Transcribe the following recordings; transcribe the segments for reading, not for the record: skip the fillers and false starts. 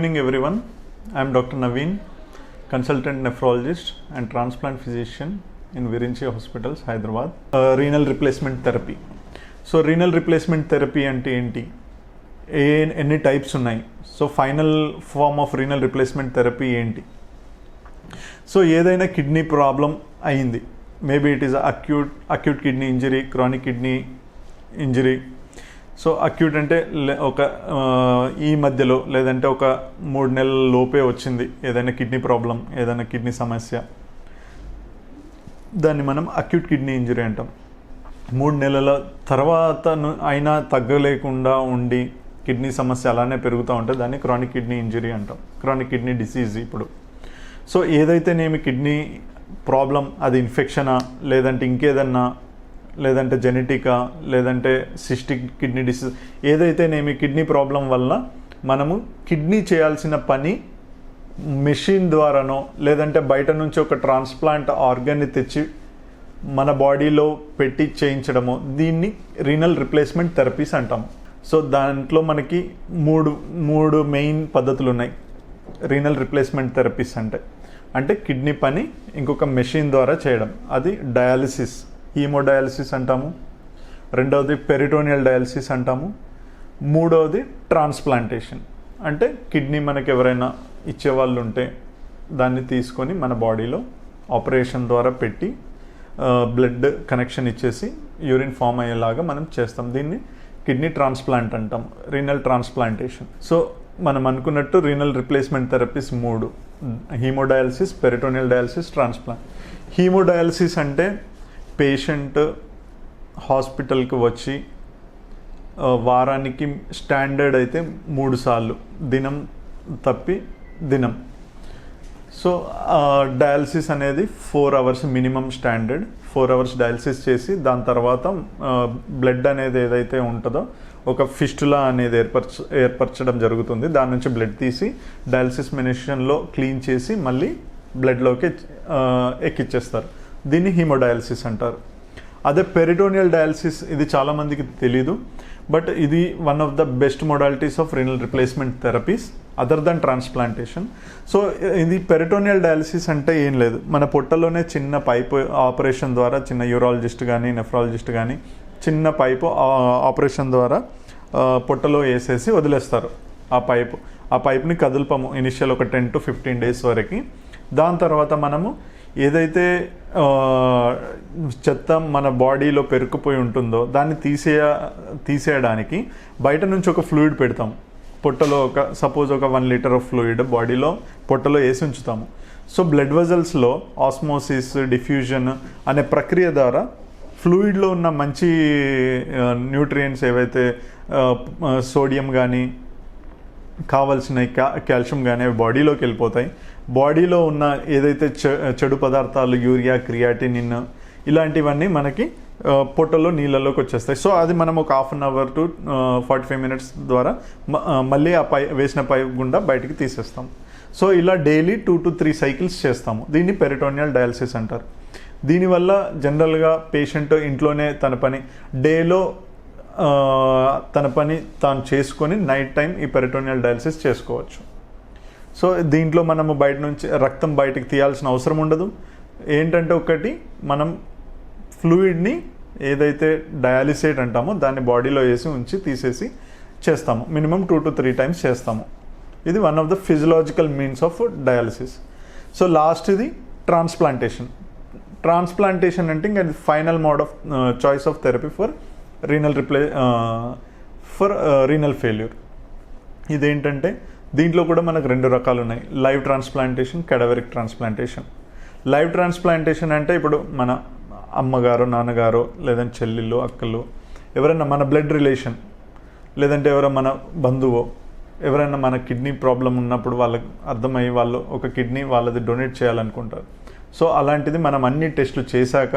evening everyone. I am Dr. Naveen, consultant nephrologist and transplant physician in Virinchi Hospitals, Hyderabad. Renal replacement therapy. So renal replacement therapy ante enti? Any types unnai. So final form of renal replacement therapy enti? So ఏదైనా kidney problem అయింది, maybe it is acute kidney injury, chronic kidney injury. So acute అంటే ఒక ఈ మధ్యలో లేదంటే ఒక 3 నెలల లోపే వచ్చింది ఏదైనా కిడ్నీ ప్రాబ్లం, ఏదైనా కిడ్నీ సమస్య, దాన్ని మనం అక్యూట్ కిడ్నీ ఇంజరీ అంటాం. 3 నెలల తర్వాత అయినా తగ్గలేకుండా ఉండి కిడ్నీ సమస్య అలానే పెరుగుతూ ఉంటే దాన్ని క్రానిక్ కిడ్నీ ఇంజరీ అంటాం, క్రానిక్ కిడ్నీ డిసీజ్. ఇప్పుడు సో ఏదైతేనేమి కిడ్నీ ప్రాబ్లం, అది ఇన్ఫెక్షనా లేదంటే ఇంకేదన్నా, లేదంటే జెనెటికా, లేదంటే సిస్టిక్ కిడ్నీ డిసీజ్, ఏదైతేనేమి కిడ్నీ ప్రాబ్లం వల్ల మనము కిడ్నీ చేయాల్సిన పని మెషిన్ ద్వారానో లేదంటే బయట నుంచి ఒక ట్రాన్స్ప్లాంట్ ఆర్గాన్ని తెచ్చి మన బాడీలో పెట్టి చేయించడము, దీన్ని రీనల్ రిప్లేస్మెంట్ థెరపీస్ అంటాము. సో దాంట్లో మనకి మూడు మెయిన్ పద్ధతులు ఉన్నాయి రీనల్ రిప్లేస్మెంట్ థెరపీస్ అంటే కిడ్నీ పని ఇంకొక మెషిన్ ద్వారా చేయడం, అది డయాలిసిస్, హీమోడయాలిసిస్ అంటాము. రెండవది పెరిటోనియల్ డయాలిసిస్ అంటాము. మూడవది ట్రాన్స్ప్లాంటేషన్, అంటే కిడ్నీ మనకు ఎవరైనా ఇచ్చేవాళ్ళు ఉంటే దాన్ని తీసుకొని మన బాడీలో ఆపరేషన్ ద్వారా పెట్టి బ్లడ్ కనెక్షన్ ఇచ్చేసి యూరిన్ ఫామ్ అయ్యేలాగా మనం చేస్తాం. దీన్ని కిడ్నీ ట్రాన్స్ప్లాంట్ అంటాం, రీనల్ ట్రాన్స్ప్లాంటేషన్. సో మనం అనుకున్నట్టు renal replacement therapies 3: hemodialysis, peritoneal dialysis, transplant. Hemodialysis అంటే పేషెంట్ హాస్పిటల్కి వచ్చి వారానికి స్టాండర్డ్ అయితే 3 సార్లు, దినం తప్పి దినం. సో డయాలిసిస్ అనేది 4 hours minimum standard, 4 hours dialysis చేసి దాని తర్వాత బ్లడ్ అనేది ఏదైతే ఉంటుందో ఒక ఫిస్టులా అనేది ఏర్పరచడం జరుగుతుంది. దాని నుంచి బ్లడ్ తీసి డయాలిసిస్ మెషిన్లో క్లీన్ చేసి మళ్ళీ బ్లడ్లోకి ఎక్కిచ్చేస్తారు. దీన్ని హీమోడయాలిసిస్ అంటారు. అదే పెరిటోనియల్ డయాలిసిస్, ఇది చాలామందికి తెలీదు, బట్ ఇది one of the best modalities of renal replacement therapies other than transplantation. So ఇది పెరిటోనియల్ డయాలిసిస్ అంటే ఏం లేదు, మన పొట్టలోనే చిన్న పైపు ఆపరేషన్ ద్వారా, చిన్న యూరాలజిస్ట్ కానీ నెఫ్రాలజిస్ట్ కానీ చిన్న పైపు ఆపరేషన్ ద్వారా పొట్టలో వేసేసి వదిలేస్తారు. ఆ పైప్ని కదుల్పము ఇనిషియల్ ఒక 10 to 15 days వరకు. దాని తర్వాత మనము ఏదైతే చెత్త మన బాడీలో పెరుకుపోయి ఉంటుందో దాన్ని తీసేయడానికి బయట నుంచి ఒక ఫ్లూయిడ్ పెడతాము పొట్టలో. సపోజ్ ఒక 1 లీటర్ ఆఫ్ ఫ్లూయిడ్ బాడీలో పొట్టలో వేసి ఉంచుతాము. సో బ్లడ్ వెజల్స్లో ఆస్మోసిస్, డిఫ్యూజన్ అనే ప్రక్రియ ద్వారా ఫ్లూయిడ్లో ఉన్న మంచి న్యూట్రియంట్స్ ఏవైతే సోడియం కానీ కావాల్సిన కాల్షియం కానీ అవి బాడీలోకి వెళ్ళిపోతాయి. బాడీలో ఉన్న ఏదైతే చెడు పదార్థాలు, యూరియా, క్రియాటినిన్, ఇలాంటివన్నీ మనకి పొట్టలో నీళ్ళలోకి వచ్చేస్తాయి. సో అది మనం ఒక 1/2 hour to 45 minutes ద్వారా మళ్ళీ ఆ వేసిన పైప్ గుండా బయటికి తీసేస్తాం. సో ఇలా డైలీ 2 to 3 cycles చేస్తాము. దీన్ని పెరిటోనియల్ డయాలిసిస్ అంటారు. దీనివల్ల జనరల్గా పేషెంట్ ఇంట్లోనే తన పని డేలో తన పని తాను చేసుకొని నైట్ టైం ఈ పెరిటోనియల్ డయాలిసిస్ చేసుకోవచ్చు. సో దీంట్లో మనము బయట నుంచి రక్తం బయటకు తీయాల్సిన అవసరం ఉండదు. ఏంటంటే ఒకటి, మనం ఫ్లూయిడ్ని ఏదైతే డయాలిసేట్ అంటామో దాన్ని బాడీలో వేసి ఉంచి తీసేసి చేస్తాము. మినిమం 2 to 3 times చేస్తాము. ఇది one of the physiological means of dialysis. So last ఇది ట్రాన్స్ప్లాంటేషన్. ట్రాన్స్ప్లాంటేషన్ అంటే ఇంకా final mode of choice of therapy for renal failure. ఇదేంటంటే దీంట్లో కూడా మనకు 2 రకాలు ఉన్నాయి: live transplantation, cadaveric transplantation. Live transplantation అంటే ఇప్పుడు మన అమ్మగారు, నాన్నగారు, లేదంటే చెల్లెళ్ళు, అక్కలు, ఎవరైనా మన బ్లడ్ రిలేషన్, లేదంటే ఎవరైనా మన బంధువు, ఎవరైనా మన కిడ్నీ ప్రాబ్లం ఉన్నప్పుడు వాళ్ళకి అర్థమయ్యి వాళ్ళు ఒక కిడ్నీ వాళ్ళది డొనేట్ చేయాలనుకుంటారు. సో అలాంటిది మనం అన్ని టెస్టులు చేశాక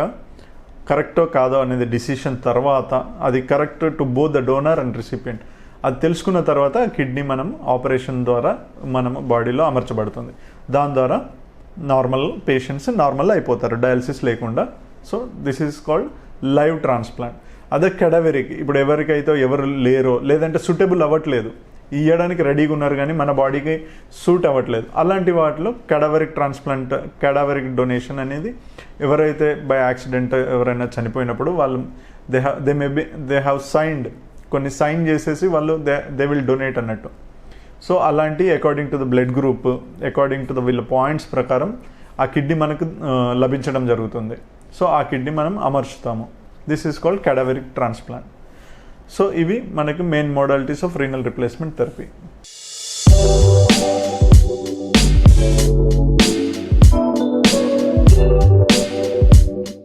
కరెక్టో కాదో అనేది డిసిషన్ తర్వాత, అది correct to both the donor and recipient, అది తెలుసుకున్న తర్వాత కిడ్నీ మనం ఆపరేషన్ ద్వారా మనం బాడీలో అమర్చబడుతుంది. దాని ద్వారా నార్మల్ పేషెంట్స్ నార్మల్ అయిపోతారు డయాలిసిస్ లేకుండా. So this is called live transplant. అదే కెడవెరిక్, ఇప్పుడు ఎవరికైతే ఎవరు లేరో లేదంటే సూటబుల్ అవ్వట్లేదు, ఇవ్వడానికి రెడీగా ఉన్నారు కానీ మన బాడీకి సూట్ అవ్వట్లేదు. అలాంటి వాటిలో క్యాడావరిక్ డొనేషన్ అనేది ఎవరైతే బై యాక్సిడెంట్ ఎవరైనా చనిపోయినప్పుడు వాళ్ళు దే హ్యావ్ సైన్డ్, కొన్ని సైన్ చేసేసి వాళ్ళు దే విల్ డొనేట్ అన్నట్టు. సో అలాంటి according to the blood group, according to the వీళ్ళ పాయింట్స్ ప్రకారం ఆ కిడ్నీ మనకు లభించడం జరుగుతుంది. సో ఆ కిడ్నీ మనం అమర్చుతాము. This is called cadaveric transplant. So ఇవి మనకి main modalities of renal replacement therapy.